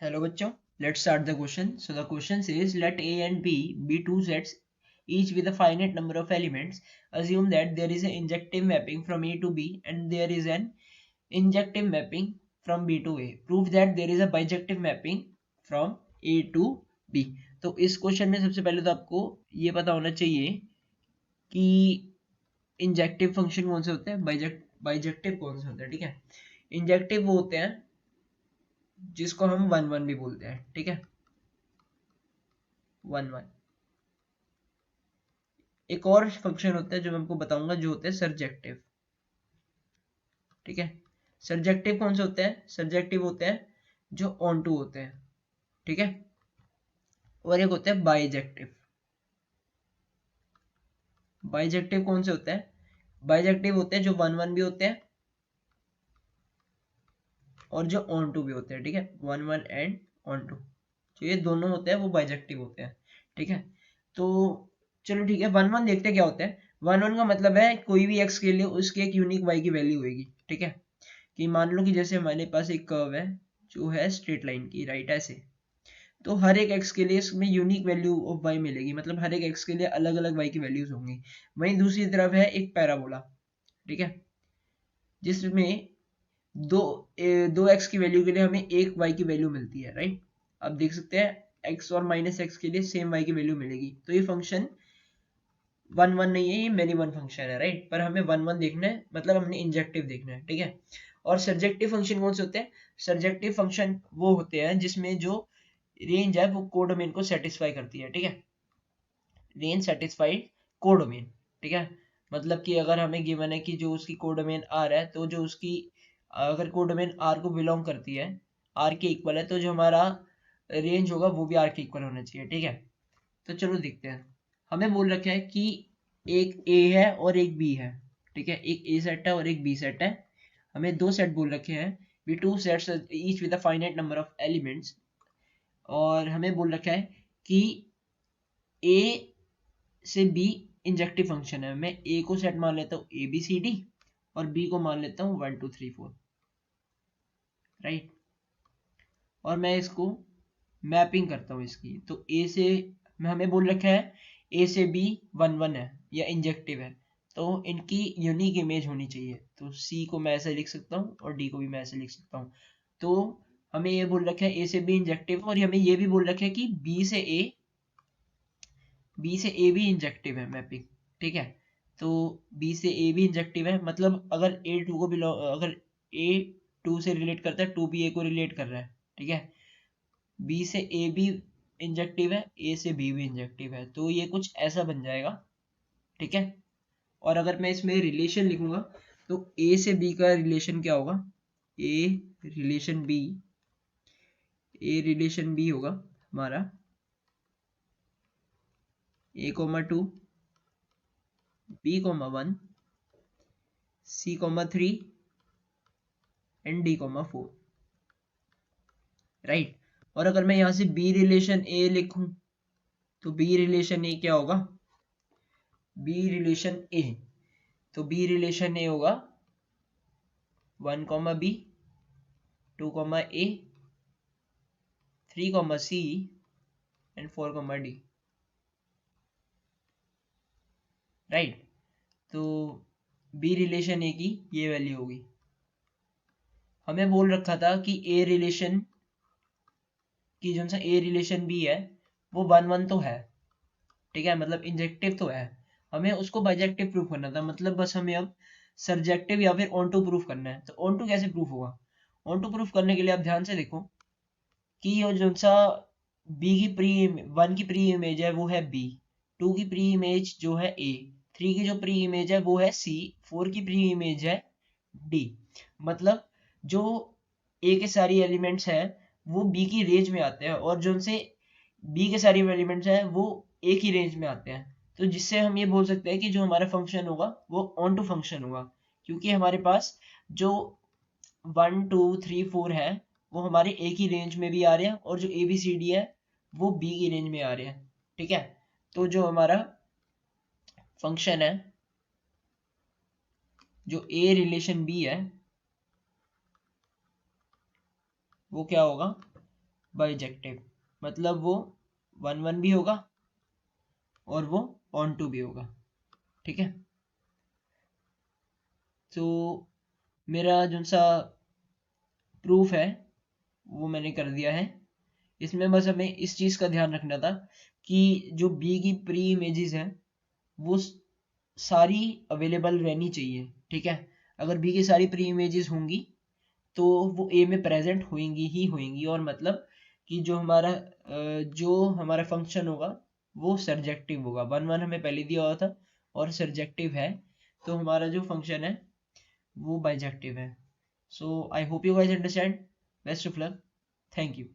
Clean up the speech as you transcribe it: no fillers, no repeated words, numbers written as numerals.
Hello बच्चों, let's start the question. So the question says let A and B be two sets each with a finite number of elements. Assume that there is an injective mapping from A to B and there is an injective mapping from B to A. Prove that there is a bijective mapping from A to B. तो इस question में सबसे पहले तो आपको ये पता होना चाहिए कि इंजेक्टिव फंक्शन कौन से होते हैं, बाइजेक्टिव कौन से होते हैं. ठीक है, इंजेक्टिव वो होते हैं जिसको हम वन वन भी बोलते हैं. ठीक है, वन वन. एक और फंक्शन होता है जो मैं आपको बताऊंगा जो होते हैं सरजेक्टिव. ठीक है, सरजेक्टिव कौन से होते हैं? सरजेक्टिव होते हैं जो ऑन टू होते हैं. ठीक है, और एक होते हैं बाइजेक्टिव. बाइजेक्टिव कौन से होते हैं? बाइजेक्टिव होते हैं जो वन वन भी होते हैं और जो ऑन टू भी होते हैं. ठीक है, one one and onto, जो ये दोनों होते हैं वो बाइजेक्टिव होते हैं. ठीक है, तो चलो ठीक है, वन वन देखते हैं क्या होता है. वन वन का मतलब है कोई भी एक्स के लिए उसकी एक यूनिक वाई की वैल्यू होगी. ठीक है, कि मान लो कि जैसे हमारे पास एक कर्व है जो है स्ट्रेट लाइन की, राइट, ऐसे. तो हर एक एक्स के लिए इसमें यूनिक वैल्यू ऑफ वाई मिलेगी, मतलब हर एक एक्स के लिए अलग अलग वाई की वैल्यूज होंगी. वहीं दूसरी तरफ है एक पैराबोला. ठीक है, जिसमें दो दो एक्स की वैल्यू के लिए हमें एक वाई की वैल्यू मिलती है, राइट. अब देख सकते हैं एक्स और माइनस एक्स के लिए सेम वाई की वैल्यू मिलेगी. तो ये फंक्शन वन वन नहीं है, ये मेनी वन फंक्शन है, राइट. पर हमें वन वन देखना है, मतलब हमने इंजेक्टिव देखना है. ठीक है, और सरजेक्टिव फंक्शन कौन से होते हैं? सरजेक्टिव फंक्शन वो होते हैं जिसमें जो रेंज है वो कोडोमेन को सेटिस्फाई करती है. ठीक है, रेंज सेटिस्फाइड कोडोमेन. ठीक है, मतलब कि अगर हमें गिवन है कि जो उसकी कोडोमेन आर है, तो जो उसकी अगर कोडोमेन आर को बिलोंग करती है, आर के इक्वल है, तो जो हमारा रेंज होगा वो भी आर के इक्वल होना चाहिए. ठीक है, तो चलो देखते हैं. हमें बोल रखा है कि एक ए है और एक बी है. ठीक है, एक ए सेट है और एक बी सेट है. हमें दो सेट बोल रखे हैं, B two sets each with a finite number of elements. और हमें बोल रखा है कि ए से बी इंजेक्टिव फंक्शन है. मैं ए को सेट मान लेता हूँ ए बी सी डी और बी को मान लेता हूँ 1 2 3 4, राइट. और मैं इसको मैपिंग करता हूँ इसकी. तो ए से हमें बोल रखा है ए से बी वन वन है या इंजेक्टिव है, तो इनकी यूनिक इमेज होनी चाहिए. तो सी को मैं ऐसे लिख सकता हूँ और डी को भी मैं ऐसे लिख सकता हूँ. तो हमें ये बोल रखा है ए से बी इंजेक्टिव, और हमें ये भी बोल रखा है कि बी से ए भी इंजेक्टिव है मैपिंग. ठीक है, तो बी से ए भी इंजेक्टिव है, मतलब अगर ए टू को बिलोंग, अगर ए टू से रिलेट करता है, टू भी ए को रिलेट कर रहा है. ठीक है, बी से ए भी इंजेक्टिव है, ए से बी भी इंजेक्टिव है, तो ये कुछ ऐसा बन जाएगा. ठीक है, और अगर मैं इसमें रिलेशन लिखूंगा तो ए से बी का रिलेशन क्या होगा? Relation B A relation B होगा हमारा A comma two, B comma one, C comma three and D comma four, right. और अगर मैं यहां से बी रिलेशन ए लिखूं तो बी रिलेशन ए क्या होगा? बी रिलेशन ए, तो बी रिलेशन ए होगा 1 comma B, 2 comma A, 3 comma C and 4 comma D, right. तो बी रिलेशन ए की ये वैल्यू होगी. हमें बोल रखा था कि ए रिलेशन की जो सा ए रिलेशन बी है वो वन वन तो है. ठीक है, मतलब इंजेक्टिव तो है. हमें उसको बाइजेक्टिव प्रूफ करना था, मतलब बस हमें अब सरजेक्टिव या फिर ऑन टू प्रूफ करना है. तो ऑन टू कैसे प्रूफ होगा? ऑन टू प्रूफ करने के लिए आप ध्यान से देखो कि ये जो सा बी की प्री वन की प्री इमेज है वो है बी, टू की प्री इमेज जो है ए, थ्री की जो प्री इमेज है वो है सी, फोर की प्री इमेज है डी. मतलब जो ए के सारी एलिमेंट्स हैं वो बी की रेंज में आते हैं, और जो उनसे बी के सारे एलिमेंट्स हैं वो ए की रेंज में आते हैं. तो जिससे हम ये बोल सकते हैं कि जो हमारा फंक्शन होगा वो ऑन टू फंक्शन होगा, क्योंकि हमारे पास जो 1 2 3 4 है वो हमारे ए की रेंज में भी आ रहे हैं, और जो ए बी सी डी है वो बी की रेंज में आ रहे हैं. ठीक है, तो जो हमारा फंक्शन है, जो ए रिलेशन बी है, वो क्या होगा? बाइजेक्टिव, मतलब वो 1 1 भी होगा और वो ऑन टू भी होगा। ठीक है, तो मेरा जो सा प्रूफ है वो मैंने कर दिया है। इसमें बस हमें इस चीज़ का ध्यान रखना था कि जो बी की प्री इमेजेस हैं वो सारी अवेलेबल रहनी चाहिए। ठीक है, अगर बी की सारी प्री इमेजेस होंगी तो वो ए में प्रेजेंट होंगी ही होंगी, और मतलब कि जो हमारा फंक्शन होगा वो सरजेक्टिव होगा। 1 1 हमें पहले दिया हुआ था और सरजेक्टिव है, तो हमारा जो फंक्शन है वो बाइजेक्टिव है। So I hope you guys understand. Best of luck, thank you.